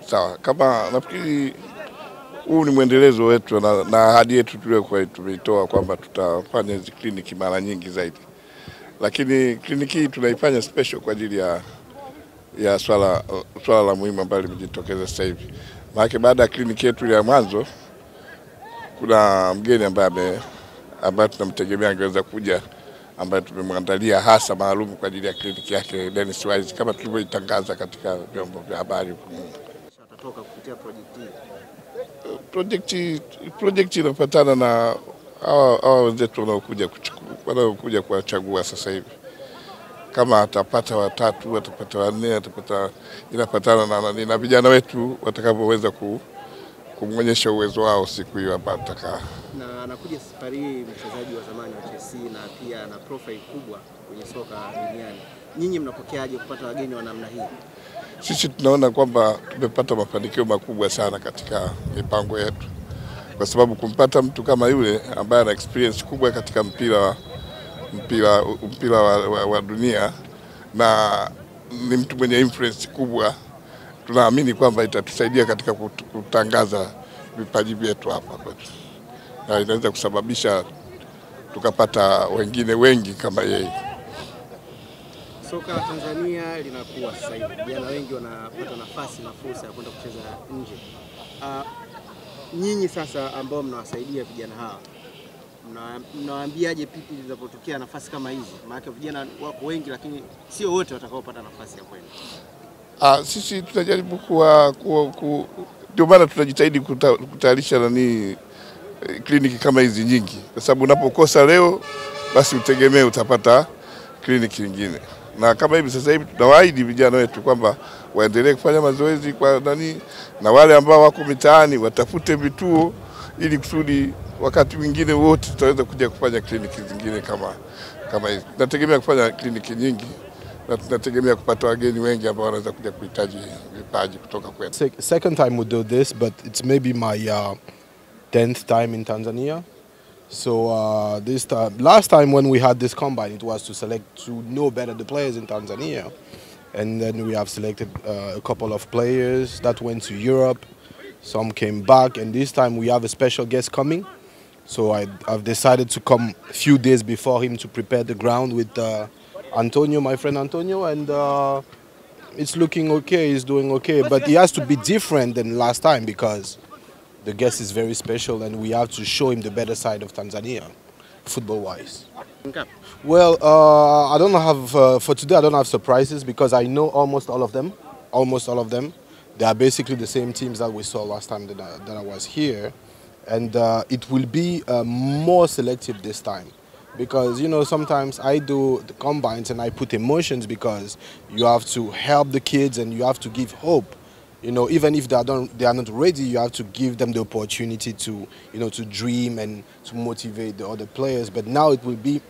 Sawa, kama nafikiri huu ni mwendelezo wetu na ahadi yetu tuliyokuwa tumeitoa kwamba tutafanya hizi kliniki mara nyingi zaidi. Lakini kliniki hii tunaifanya special kwa ajili ya swala la muhimu ambalo limejitokeza sasa hivi. Maana baada ya kliniki yetu ya mwanzo kuna mgeni ambaye tunamtegemea angeweza kuja, ambaye tumemwandalia hasa maalum kwa ajili ya kliniki yake, Dennis Wise, kama tulivyoitangaza katika vyombo vya habari. Atatoka kupitia Project inafuatana na hawa wenzetu wanaokuja kuwachagua sasa hivi. Kama atapata 3, atapata 4, inafuatana na vijana wetu watakavyoweza kumwonyesha uwezo wao siku hiyo hapa atakaa. Na anakuja safari hii mchezaji wa zamani wa Chelsea na pia ana profile kubwa kwenye soka duniani. Nyinyi mnapokeaje kupata wageni wa namna hii? Sisi tunaona kwamba tumepata mafanikio makubwa sana katika mipango yetu, kwa sababu kumpata mtu kama yule ambaye ana experience kubwa katika mpira wa dunia na ni mtu mwenye influence kubwa, tunaamini kwamba itatusaidia katika kutangaza vipaji vyetu hapa kwetu, na inaweza kusababisha tukapata wengine wengi kama yeye. Soka la Tanzania linakuwa sasa hivi, vijana wengi wanapata nafasi na fursa ya kwenda kucheza nje. Nyinyi sasa ambao mnawasaidia vijana hawa, mnawaambiaje pipi zinapotokea nafasi kama hizi? Maana vijana wako wengi lakini sio wote watakaopata nafasi ya kwenda. Sisi tunajaribu ndio maana tunajitahidi kutayarisha kliniki kama hizi nyingi, kwa sababu unapokosa leo basi utegemee utapata kliniki nyingine. Na kama hivi sasa hivi tunawaahidi vijana wetu kwamba waendelee kufanya mazoezi na wale ambao wako mitaani watafute vituo ili kusudi wakati mwingine wote tutaweza kuja kufanya kliniki zingine kama hizi. Tunategemea kufanya kliniki nyingi na tunategemea kupata wageni wengi ambao wanaweza kuja kuhitaji vipaji kutoka kwetu. Second time we do this, but it's maybe my 10th time in Tanzania. So this time, last time when we had this combine, it was to know better the players in Tanzania, and then we have selected a couple of players that went to Europe. Some came back, and this time we have a special guest coming. So I've decided to come a few days before him to prepare the ground with Antonio, my friend Antonio, and it's looking okay. He's doing okay, but he has to be different than last time because the guest is very special, and we have to show him the better side of Tanzania, football-wise. Well, I don't have for today. I don't have surprises because I know almost all of them. Almost all of them. They are basically the same teams that we saw last time that I was here, and it will be more selective this time, because sometimes I do the combines and I put emotions because you have to help the kids and you have to give hope. Even if they are not ready, you have to give them the opportunity to to dream and to motivate the other players. But now it will be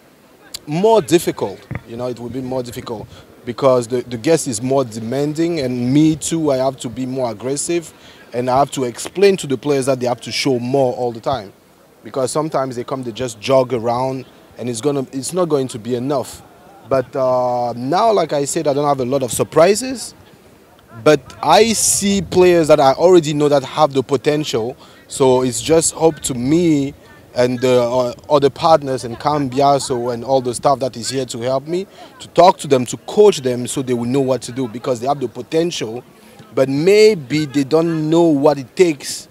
more difficult. It will be more difficult because the guest is more demanding, and me too. I have to be more aggressive, and I have to explain to the players that they have to show more all the time, because sometimes they just jog around, and it's not going to be enough. But now, like I said, I don't have a lot of surprises. But I see players that I already know that have the potential, so it's just up to me and the other partners and Cambiasso and all the staff that is here to help me, to talk to them, to coach them so they will know what to do, because they have the potential, but maybe they don't know what it takes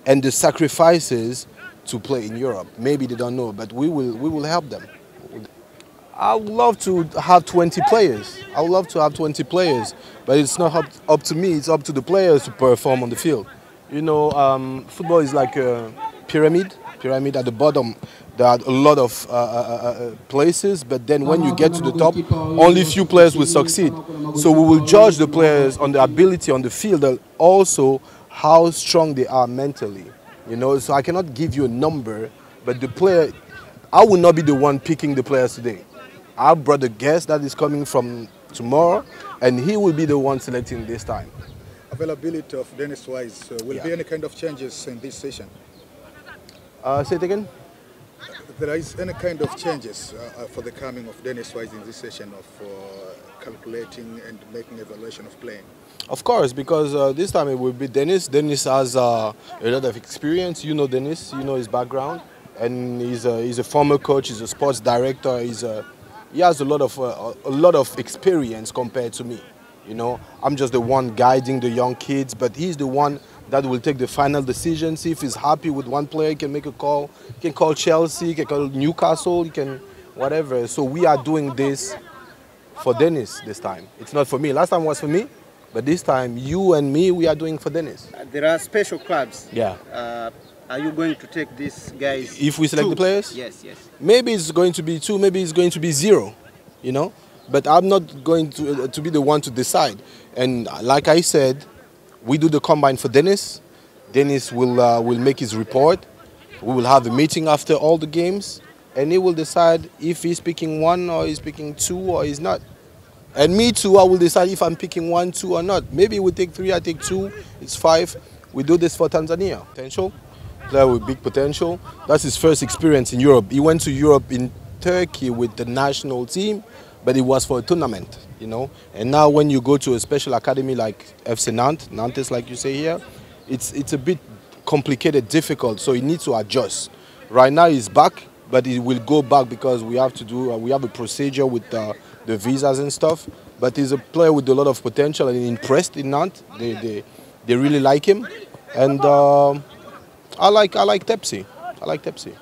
and the sacrifices to play in Europe. Maybe they don't know, but we will help them. I would love to have 20 players. I would love to have 20 players, but it's not up to me. It's up to the players to perform on the field. Football is like a pyramid. At the bottom, there are a lot of places, but then when you get to the top, only few players will succeed. So we will judge the players on the ability on the field, and also how strong they are mentally. So I cannot give you a number, but I will not be the one picking the players today. I brought a guest that is coming from tomorrow, and he will be the one selecting this time. Availability of Dennis Wise, will there be any kind of changes in this session? Say it again? There is any kind of changes for the coming of Dennis Wise in this session of calculating and making evaluation of playing? Of course, because this time it will be Dennis. Dennis has a lot of experience. You know Dennis, you know his background, and he's a former coach. He's a sports director. He has a lot of experience compared to me. You know, I'm just the one guiding the young kids, but he's the one that will take the final decision. See if he's happy with one player, he can make a call. He can call Chelsea, he can call Newcastle, he can whatever. So we are doing this for Dennis this time. It's not for me. Last time was for me. But this time, you and me, we are doing for Dennis. There are special clubs. Yeah. Are you going to take these guys? If we select the players? Yes, yes. Maybe it's going to be 2, maybe it's going to be 0, you know. But I'm not going to be the one to decide. And like I said, we do the combine for Dennis. Dennis will make his report. We will have a meeting after all the games. And he will decide if he's picking 1 or he's picking 2 or he's not. And me too, I will decide if I'm picking 1, 2 or not. Maybe we take 3, I take 2, it's 5. We do this for Tanzania. Potential, player with big potential. That's his first experience in Europe. He went to Europe in Turkey with the national team, but it was for a tournament, you know. And now when you go to a special academy like FC Nantes, like you say here, it's a bit complicated, difficult, so he needs to adjust. Right now he's back, but he will go back because we have to do, we have a procedure with the visas and stuff, but he's a player with a lot of potential and impressed in Nantes. They really like him, and I like Tepsi. I like Tepsi.